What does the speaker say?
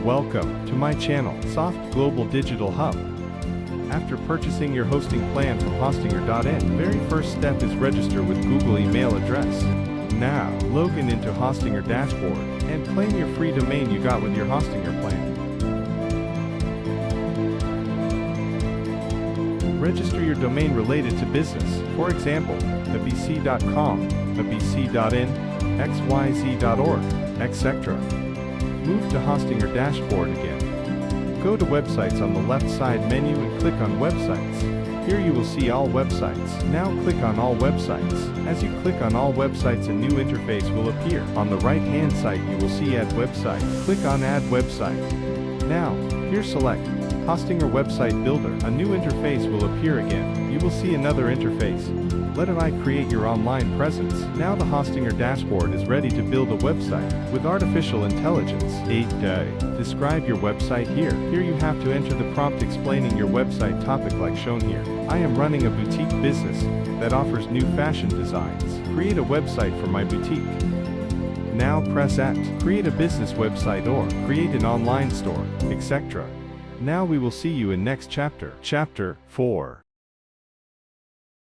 Welcome to my channel, Soft Global Digital Hub. After purchasing your hosting plan from Hostinger.in, very first step is register with Google email address. Now, log into Hostinger dashboard and claim your free domain you got with your Hostinger plan. Register your domain related to business, for example, abc.com, abc.in, xyz.org, etc. Move to Hostinger dashboard again. Go to Websites on the left side menu and click on Websites. Here you will see all websites. Now click on all websites. As you click on all websites, a new interface will appear. On the right hand side you will see Add Website. Click on Add Website. Now, here select Hostinger Website Builder. A new interface will appear again. You will see another interface. Let I create your online presence. Now the Hostinger dashboard is ready to build a website with artificial intelligence. 8. Describe your website here. Here you have to enter the prompt explaining your website topic like shown here. I am running a boutique business that offers new fashion designs. Create a website for my boutique. Now press at create a business website or create an online store, etc. Now we will see you in next chapter. Chapter 4.